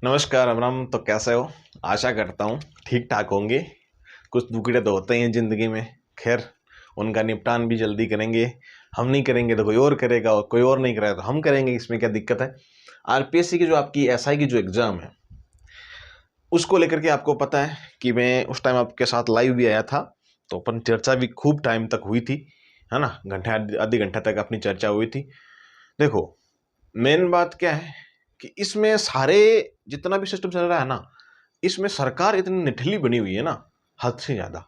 नमस्कार अमरम। तो कैसे हो? आशा करता हूँ ठीक ठाक होंगे। कुछ दुखड़े तो होते हैं ज़िंदगी में, खैर उनका निपटान भी जल्दी करेंगे। हम नहीं करेंगे तो कोई और करेगा, और कोई और नहीं करेगा तो हम करेंगे। इसमें क्या दिक्कत है? आरपीएससी की जो आपकी एसआई की जो एग्ज़ाम है उसको लेकर के आपको पता है कि मैं उस टाइम आपके साथ लाइव भी आया था, तो अपन चर्चा भी खूब टाइम तक हुई थी, है ना। घंटे आधे घंटे तक अपनी चर्चा हुई थी। देखो, मेन बात क्या है कि इसमें सारे जितना भी सिस्टम चल रहा है ना, इसमें सरकार इतनी निठल्ली बनी हुई है ना, हद से ज्यादा।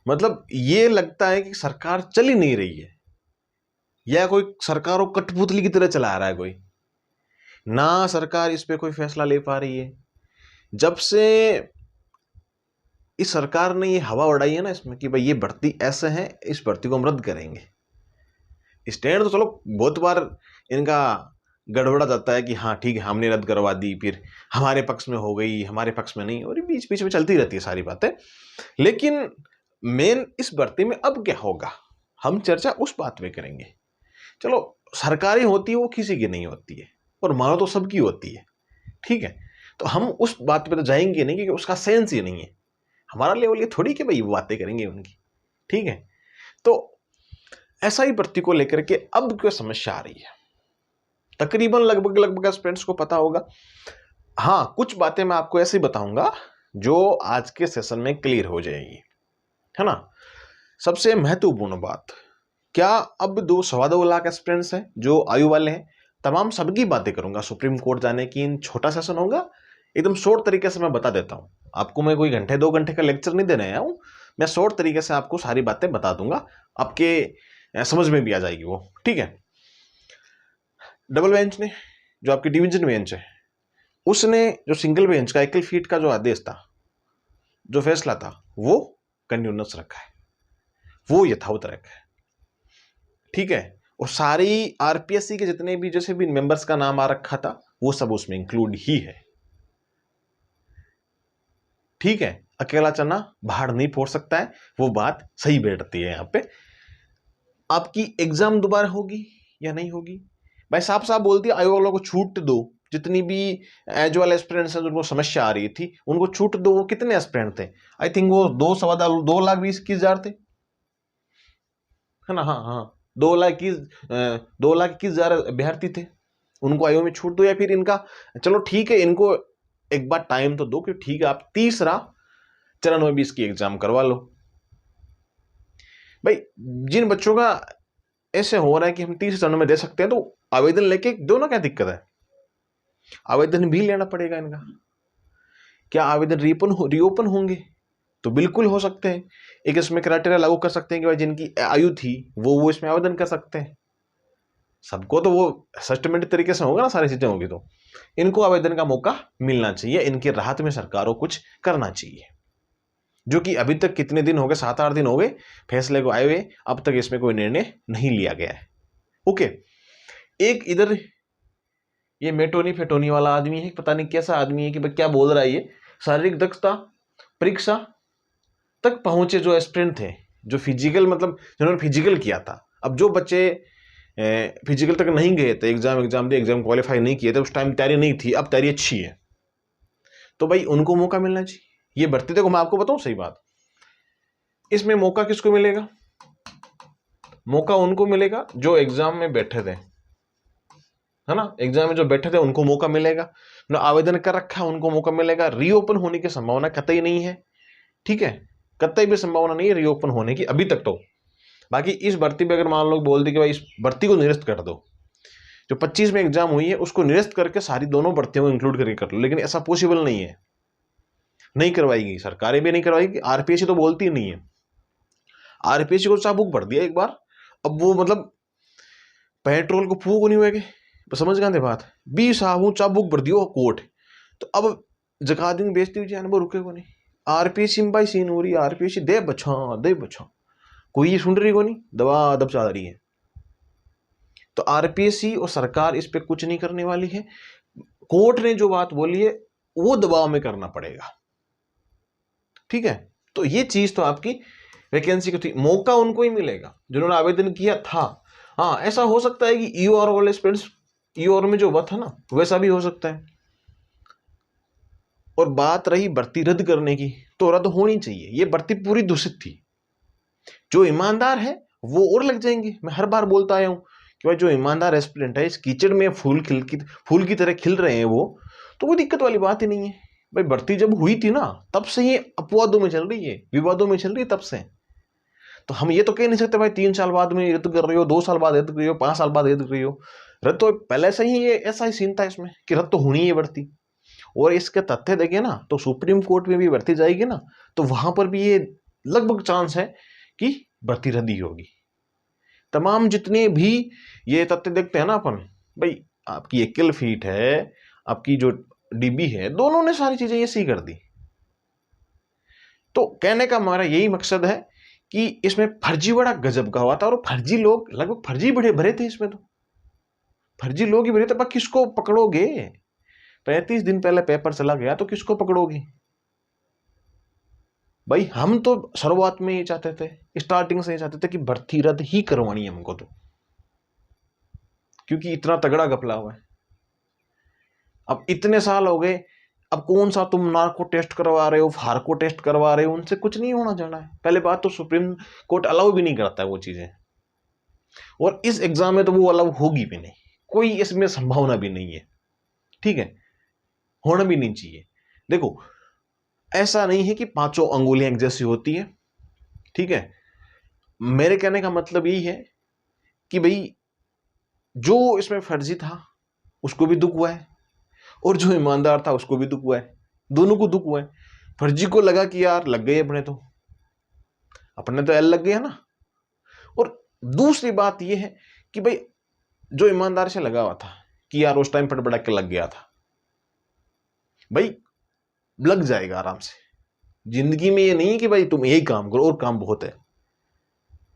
मतलब ये लगता है कि सरकार चल ही नहीं रही है, या कोई सरकार को कठपुतली की तरह चला रहा है कोई। ना सरकार इस पे कोई फैसला ले पा रही है। जब से इस सरकार ने ये हवा उड़ाई है ना इसमें कि भाई ये भर्ती ऐसे है, इस भर्ती को हम रद्द करेंगे। स्टैंड तो चलो बहुत बार इनका गड़बड़ा जाता है कि हाँ ठीक है हमने रद्द करवा दी, फिर हमारे पक्ष में हो गई, हमारे पक्ष में नहीं, और ये बीच बीच में चलती रहती है सारी बातें। लेकिन मेन इस भर्ती में अब क्या होगा, हम चर्चा उस बात पे करेंगे। चलो, सरकारी होती है वो किसी की नहीं होती है, और मानो तो सबकी होती है, ठीक है। तो हम उस बात पे तो जाएंगे नहीं क्योंकि उसका सेंस ही नहीं है। हमारा लेवल ये थोड़ी कि भाई वो बातें करेंगे उनकी, ठीक है। तो ऐसा ही भर्ती को लेकर के अब क्या समस्या आ रही है, तकरीबन लगभग लगभग स्टूडेंट्स को पता होगा। हाँ, कुछ बातें मैं आपको ऐसे ही बताऊंगा जो आज के सेशन में क्लियर हो जाएगी, है ना। सबसे महत्वपूर्ण बात, क्या अब 2.25 लाख एस्पिरेंट्स हैं जो आयु वाले हैं, तमाम सबकी बातें करूंगा। सुप्रीम कोर्ट जाने की छोटा सेशन होगा, एकदम शॉर्ट तरीके से मैं बता देता हूं आपको। मैं कोई घंटे 2 घंटे का लेक्चर नहीं देने आया हूं, मैं शॉर्ट तरीके से आपको सारी बातें बता दूंगा, आपके समझ में भी आ जाएगी वो, ठीक है। डबल बेंच ने, जो आपकी डिवीजन बेंच है, उसने जो सिंगल बेंच का एकल फीट का जो आदेश था, जो फैसला था, वो कंटिन्यूस रखा है, वो यथावत रखा है, ठीक है। और सारी आरपीएससी के जितने भी जैसे भी मेंबर्स का नाम आ रखा था वो सब उसमें इंक्लूड ही है, ठीक है। अकेला चना बाहर नहीं फोड़ सकता है, वो बात सही बैठती है। यहां पे आपकी एग्जाम दोबारा होगी या नहीं होगी, भाई साहब साहब बोल दिया आयोग वालों को छूट दो। जितनी भी एज वाले एस्पिरेंट्स हैं जिनको समस्या आ रही थी उनको छूट दो। वो कितने एस्पिरेंट थे? आई थिंक वो 2 लाख 20 है ना। हाँ हाँ, 2 लाख 21 हजार अभ्यर्थी थे, उनको आयोग में छूट दो। या फिर इनका, चलो ठीक है, इनको एक बार टाइम तो दो कि ठीक है आप तीसरा चरण में भी इसकी एग्जाम करवा लो। भाई जिन बच्चों का ऐसे हो रहा है कि हम तीसरे चरण में दे सकते हैं तो आवेदन लेके दो ना, क्या दिक्कत है? आवेदन भी लेना पड़ेगा इनका। क्या आवेदन रीओपन होंगे? तो बिल्कुल हो सकते हैं। एक इसमें क्राइटेरिया लागू कर सकते हैं कि भाई जिनकी आयु थी वो इसमें आवेदन कर सकते हैं। सबको तो वो सिस्टमेटिक तरीके से होगा ना, सारी चीजें होगी तो इनको आवेदन का मौका मिलना चाहिए। इनके राहत में सरकार को कुछ करना चाहिए, जो कि अभी तक कितने दिन हो गए, 7-8 दिन हो गए फैसले को आए हुए, अब तक इसमें कोई निर्णय नहीं लिया गया है। ओके, एक इधर ये मेटोनी फेटोनी वाला आदमी है, पता नहीं कैसा आदमी है कि भाई क्या बोल रहा है ये। शारीरिक दक्षता परीक्षा तक पहुंचे जो एस्पिरेंट थे, जो फिजिकल मतलब जिन्होंने फिजिकल किया था। अब जो बच्चे फिजिकल तक नहीं गए थे, एग्जाम क्वालिफाई नहीं किए थे, उस टाइम तैयारी नहीं थी, अब तैयारी अच्छी है, तो भाई उनको मौका मिलना चाहिए। ये भर्ती, देखो मैं आपको बताऊं सही बात, इसमें मौका किसको मिलेगा? मौका उनको मिलेगा जो एग्जाम में बैठे थे, है ना। एग्जाम में जो बैठे थे उनको मौका मिलेगा, जो आवेदन कर रखा है उनको मौका मिलेगा। रीओपन होने की संभावना कतई नहीं है, ठीक है। कतई भी संभावना नहीं है रीओपन होने की अभी तक तो। बाकी इस भर्ती पे अगर मान लो बोल दी कि भाई इस भर्ती को निरस्त कर दो, जो 25 में एग्जाम हुई है उसको निरस्त करके सारी दोनों भर्तियों को इंक्लूड करके कर लो, लेकिन ऐसा पॉसिबल नहीं है, नहीं करवाएगी सरकारें भी नहीं करवाएगी। आरपीएससी तो बोलती ही नहीं है। आरपीएससी को चाबुक भर दिया एक बार, अब वो मतलब पेट्रोल को फूक नहीं हुए, समझ गए थे बात। 20 चाबुक भर दियो कोर्ट, तो अब जका दिन बेचती हुई जान वो रुके को नहीं। आरपीएससी में भाई सीन हो रही है, आरपीएससी दे बचा, कोई ये सुन रही को नहीं, दबा दब चल रही है। तो आरपीएससी और सरकार इस पे कुछ नहीं करने वाली है। कोर्ट ने जो बात बोली है वो दबाव में करना पड़ेगा, ठीक है। तो ये चीज तो आपकी वैकेंसी को थी, मौका उनको ही मिलेगा जिन्होंने आवेदन किया था। हाँ, ऐसा हो सकता है कि ईओआर वाले स्टूडेंट्स, ईओआर में जो हुआ था ना वैसा भी हो सकता है, और बात रही भर्ती रद्द करने की, तो रद्द होनी चाहिए। ये भर्ती पूरी दूषित थी। जो ईमानदार है वो और लग जाएंगे। मैं हर बार बोलता आया हूं कि भाई जो ईमानदार एस्पिरेंट है, इस कीचड़ में फूल की तरह खिल रहे हैं वो, तो कोई दिक्कत वाली बात ही नहीं है। भाई भर्ती जब हुई थी ना, तब से ये अपवादों में चल रही है, विवादों में चल रही है तब से। तो हम ये तो कह नहीं सकते भाई 3 साल बाद में रद्द कर रही हो, 2 साल बाद रद्द कर रही हो, 5 साल बाद रद्द कर रही हो। रद्द तो पहले से ही ये ऐसा ही सीन था इसमें कि रद्द तो होनी है भर्ती। और इसके तथ्य देखें ना, तो सुप्रीम कोर्ट में भी भर्ती जाएगी ना, तो वहां पर भी ये लगभग चांस है कि भर्ती रद्द ही होगी। तमाम जितने भी ये तथ्य देखते हैं ना अपन, भाई आपकी एक किल फीट है, आपकी जो डीबी है, दोनों ने सारी चीजें ये सही कर दी। तो कहने का हमारा यही मकसद है कि इसमें फर्जी बड़ा गजब का हुआ था, और फर्जी लोग लगभग फर्जी बड़े भरे थे इसमें। तो फर्जी लोग ही भरे थे। किसको पकड़ोगे? 35 दिन पहले पेपर चला गया तो किसको पकड़ोगे भाई? हम तो शुरुआत में ये चाहते थे, स्टार्टिंग से ये चाहते थे कि भर्ती रद्द ही करवानी है हमको, तो क्योंकि इतना तगड़ा घपला हुआ है। अब इतने साल हो गए, अब कौन सा तुम नार्को टेस्ट करवा रहे हो, फार्को टेस्ट करवा रहे हो, उनसे कुछ नहीं होना जाना है। पहले बात तो सुप्रीम कोर्ट अलाउ भी नहीं करता है वो चीजें, और इस एग्जाम में तो वो अलाउ होगी भी नहीं, कोई इसमें संभावना भी नहीं है। ठीक है, होना भी नहीं चाहिए। देखो, ऐसा नहीं है कि पांचों अंगुलियां एक जैसी होती है। ठीक है, मेरे कहने का मतलब यही है कि भाई जो इसमें फर्जी था उसको भी दुख हुआ है, और जो ईमानदार था उसको भी दुख हुआ है। दोनों को दुख हुआ है। फर्जी को लगा कि यार लग गए अपने तो एल लग गया ना। और दूसरी बात यह है कि भाई जो ईमानदार से लगा हुआ था कि यार उस टाइम पर बड़ा के लग गया था, भाई लग जाएगा आराम से। जिंदगी में ये नहीं है कि भाई तुम यही काम करो और काम बहुत है।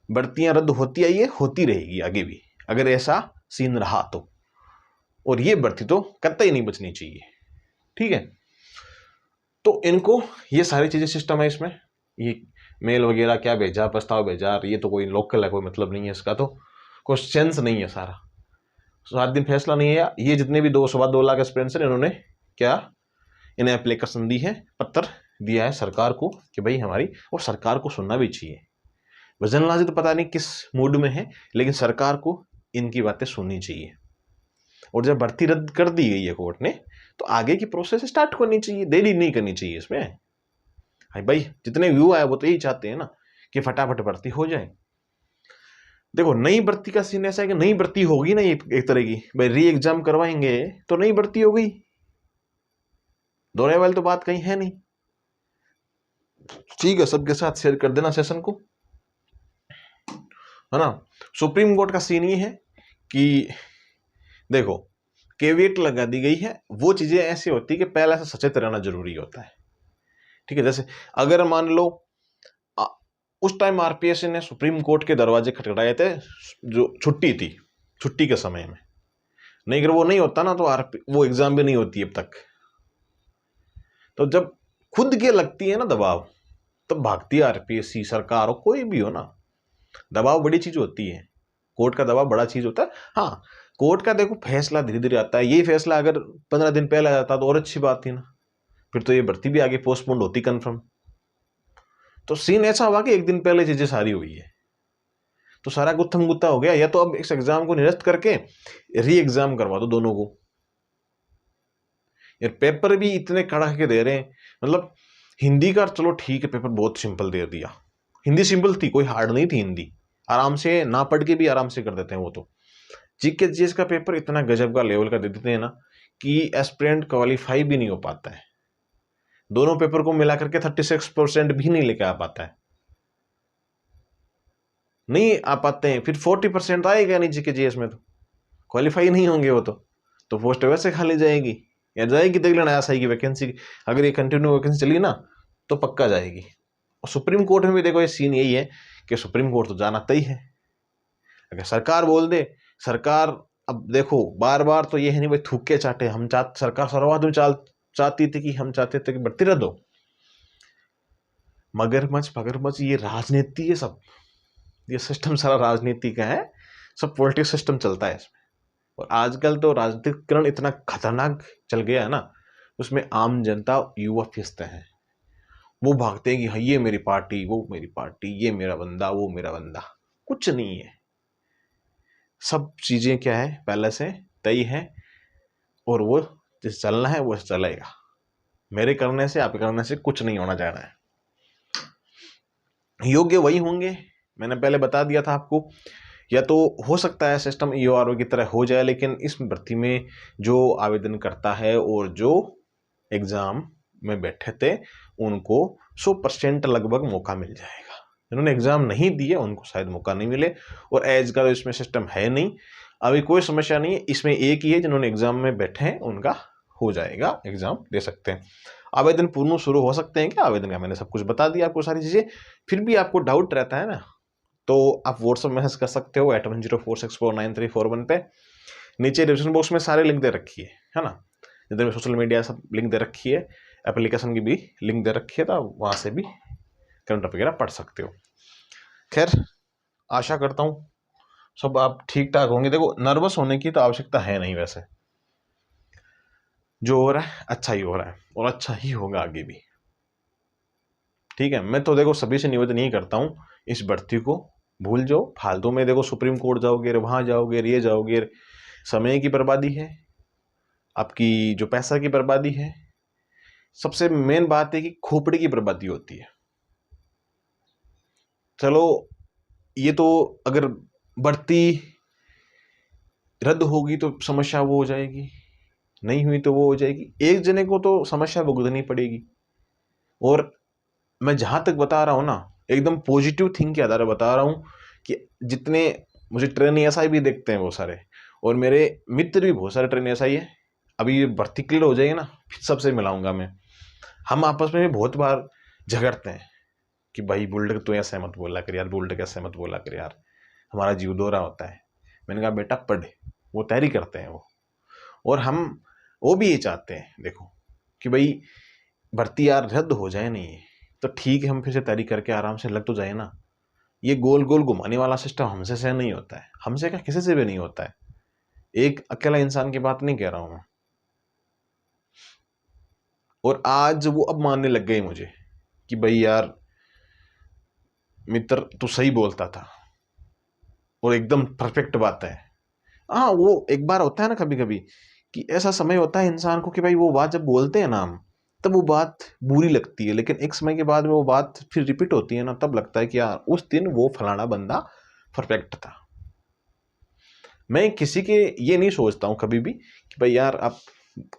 भर्तियां रद्द होती आई है, होती रहेगी आगे भी, अगर ऐसा सीन रहा तो। और ये भर्ती तो कतई नहीं बचनी चाहिए। ठीक है, तो इनको ये सारी चीजें सिस्टम है इसमें। ये मेल वगैरह क्या भेजा, प्रस्ताव भेजा, ये तो कोई लोकल है, कोई मतलब नहीं है इसका, तो क्वेश्चंस नहीं है सारा। 7 दिन फैसला नहीं है। ये जितने भी 2.25 लाख एस्पिरेंट्स हैं, इन्होंने क्या, इन्हें एप्लीकेशन दी है, पत्र दिया है सरकार को कि भाई हमारी, और सरकार को सुनना भी चाहिए। वजन लाजी तो पता नहीं किस मूड में है, लेकिन सरकार को इनकी बातें सुननी चाहिए। और जब भर्ती रद्द कर दी गई है कोर्ट ने, तो आगे की प्रोसेस स्टार्ट करनी चाहिए, देरी नहीं करनी चाहिए इसमें। भाई जितने व्यू आए वो तो यही चाहते हैं ना कि फटाफट भर्ती हो जाए। देखो, नई भर्ती का सीन ऐसा है कि नई भर्ती होगी ना एक तरह की, भाई री एग्जाम करवाएंगे तो नई भर्ती हो गई, दोहरे वाली तो बात कहीं है नहीं। ठीक है, सबके साथ शेयर कर देना सेशन को, है ना। सुप्रीम कोर्ट का सीन ये है कि देखो, केवियट लगा दी गई है। वो चीजें ऐसी होती है कि पहले से सचेत रहना जरूरी होता है। ठीक है, जैसे अगर मान लो उस टाइम आरपीएससी ने सुप्रीम कोर्ट के दरवाजे खटखटाए थे, जो छुट्टी थी, छुट्टी के समय में, नहीं अगर वो नहीं होता ना तो वो एग्जाम भी नहीं होती अब तक। तो जब खुद के लगती है ना दबाव, तब भागती है आरपीएससी, सरकार हो, कोई भी हो ना। दबाव बड़ी चीज होती है, कोर्ट का दबाव बड़ा चीज होता है। हाँ, कोर्ट का देखो फैसला धीरे धीरे आता है। ये फैसला अगर 15 दिन पहले आ जाता तो और अच्छी बात थी ना, फिर तो ये भर्ती भी आगे पोस्टपोन्ड होती कंफर्म। तो सीन ऐसा हुआ कि एक दिन पहले चीजें सारी हुई है, तो सारा गुत्थम गुत्ता हो गया। या तो अब इस एग्जाम को निरस्त करके री एग्जाम करवा दो दोनों को। यार पेपर भी इतने कड़ा के दे रहे हैं, मतलब हिंदी का चलो ठीक है, पेपर बहुत सिंपल दे दिया। हिंदी सिंपल थी, कोई हार्ड नहीं थी हिंदी, आराम से ना पढ़ के भी आराम से कर देते हैं वो तो। जीके जीएस का पेपर इतना गजब का लेवल का दे देते हैं ना कि एस्पिरेंट क्वालिफाई भी नहीं हो पाता है। दोनों पेपर को मिला करके 36% भी नहीं लेके आ पाता है, नहीं आ पाते हैं। फिर 40% आएगा नहीं जीके जीएस में, तो क्वालिफाई नहीं होंगे वो तो पोस्ट वैसे खाली जाएगी, या जाएगी देख लेना ऐसा ही की वैकेंसी। अगर ये कंटिन्यू वैकेंसी चली ना तो पक्का जाएगी। और सुप्रीम कोर्ट में भी देखो ये सीन यही है कि सुप्रीम कोर्ट तो जाना तय है। अगर सरकार बोल दे, सरकार अब देखो बार बार तो ये है नहीं भाई थूक के चाटे, हम सरकार शुरुआत में चाहती थी कि हम चाहते थे कि भर्ती रद्द हो। मगरमच्छ ये राजनीति है सब, ये सिस्टम सारा राजनीति का है, सब पॉलिटिक्स सिस्टम चलता है इसमें। और आजकल तो राजनीतिकरण इतना खतरनाक चल गया है ना, उसमें आम जनता, युवा फिसते हैं, वो भागते हैं कि हाँ ये मेरी पार्टी, वो मेरी पार्टी, ये मेरा बंदा, वो मेरा बंदा। कुछ नहीं है, सब चीजें क्या है पहले से तय है, और वो जिस चलना है वो चलेगा। मेरे करने से, आपके करने से कुछ नहीं होना जा रहा है। योग्य वही होंगे, मैंने पहले बता दिया था आपको। या तो हो सकता है सिस्टम ईओआरओ की तरह हो जाए, लेकिन इस भर्ती में जो आवेदन करता है और जो एग्जाम में बैठे थे उनको 100% लगभग मौका मिल जाएगा। जिन्होंने एग्जाम नहीं दिए उनको शायद मौका नहीं मिले, और एज का तो इसमें सिस्टम है नहीं, अभी कोई समस्या नहीं है। इसमें एक ही है, जिन्होंने एग्जाम में बैठे हैं उनका हो जाएगा, एग्जाम दे सकते हैं। आवेदन पूर्ण शुरू हो सकते हैं क्या? आवेदन का मैंने सब कुछ बता दिया आपको, सारी चीजें। फिर भी आपको डाउट रहता है ना, तो आप व्हाट्सएप मैसेज कर सकते हो 8104649341 पे। नीचे डिस्क्रिप्शन बॉक्स में सारे लिंक दे रखी है ना, जितने भी सोशल मीडिया सब लिंक दे रखी है, एप्लीकेशन की भी लिंक दे रखी है, तो आप वहाँ से भी करंट वगैरह पढ़ सकते हो। खैर, आशा करता हूँ सब आप ठीक ठाक होंगे। देखो, नर्वस होने की तो आवश्यकता है नहीं, वैसे जो हो रहा है अच्छा ही हो रहा है, और अच्छा ही होगा आगे भी। ठीक है, मैं तो देखो सभी से निवेदन यही करता हूँ, इस भर्ती को भूल जाओ, फालतू में देखो सुप्रीम कोर्ट जाओगे, वहां जाओगे, ये जाओगे, समय की बर्बादी है, आपकी जो पैसा की बर्बादी है। सबसे मेन बात है कि खोपड़ी की बर्बादी होती है। चलो, ये तो अगर बढ़ती रद्द होगी तो समस्या वो हो जाएगी, नहीं हुई तो वो हो जाएगी, एक जने को तो समस्या भुगतनी पड़ेगी। और मैं जहां तक बता रहा हूं ना, एकदम पॉजिटिव थिंक के आधार पर बता रहा हूं कि जितने मुझे ट्रेन एसआई भी देखते हैं बहुत सारे, और मेरे मित्र भी बहुत सारे ट्रेन एसआई है। अभी ये भर्ती क्लियर हो जाएगी ना, फिर सबसे मिलाऊंगा मैं। हम आपस में भी बहुत बार झगड़ते हैं कि भाई बुल्ट तो ऐसे मत बोला कर यार, बुल्ट कैसे मत बोला कर यार, हमारा जीव दोहरा होता है। मैंने कहा बेटा पढ़, वो तैयारी करते हैं वो, और हम वो भी ये चाहते हैं देखो कि भाई भर्ती यार रद्द हो जाए, नहीं तो ठीक है, हम फिर से तैयारी करके आराम से लग तो जाए ना। ये गोल गोल घुमाने वाला सिस्टम हमसे से नहीं होता है, हमसे क्या किसी से भी नहीं होता है। एक अकेला इंसान की बात नहीं कह रहा हूं मैं। और आज वो अब मानने लग गए मुझे कि भाई यार मित्र तू सही बोलता था, और एकदम परफेक्ट बात है। हाँ, वो एक बार होता है ना कभी कभी कि ऐसा समय होता है इंसान को कि भाई वो बात जब बोलते हैं ना हम, तब वो बात बुरी लगती है, लेकिन एक समय के बाद में वो बात फिर रिपीट होती है ना, तब लगता है कि यार उस दिन वो फलाना बंदा परफेक्ट था। मैं किसी के ये नहीं सोचता हूँ कभी भी कि भाई यार आप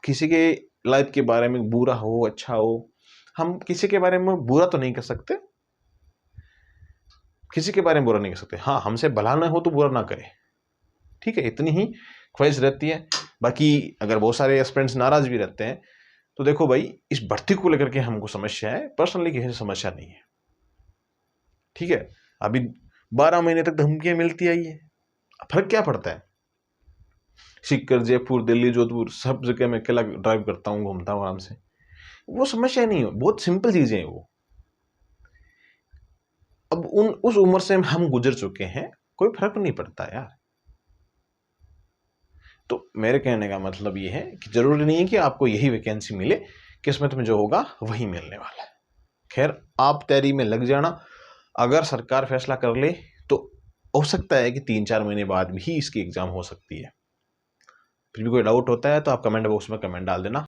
किसी के लाइफ के बारे में बुरा हो अच्छा हो, हम किसी के बारे में बुरा तो नहीं कर सकते, किसी के बारे में बुरा नहीं कर सकते। हाँ, हमसे भला ना हो तो बुरा ना करे, ठीक है, इतनी ही ख्वाहिश रहती है। बाकी अगर बहुत सारे एस्पिरेंट्स नाराज भी रहते हैं तो देखो भाई, इस भर्ती को लेकर के हमको समस्या है, पर्सनली किसी से समस्या नहीं है। ठीक है, अभी 12 महीने तक धमकियां मिलती आई है, फर्क क्या पड़ता है? सीकर, जयपुर, दिल्ली, जोधपुर, सब जगह मैं अकेला ड्राइव करता हूँ, घूमता हूँ आराम से, वो समस्या नहीं है, बहुत सिंपल चीजें हैं वो। अब उस उम्र से हम गुजर चुके हैं, कोई फर्क नहीं पड़ता यार। तो मेरे कहने का मतलब ये है कि जरूरी नहीं है कि आपको यही वैकेंसी मिले, किस्मत में जो होगा वही मिलने वाला है। खैर, आप तैयारी में लग जाना। अगर सरकार फैसला कर ले तो हो सकता है कि 3-4 महीने बाद भी इसकी एग्जाम हो सकती है। फिर भी कोई डाउट होता है तो आप कमेंट बॉक्स में कमेंट डाल देना।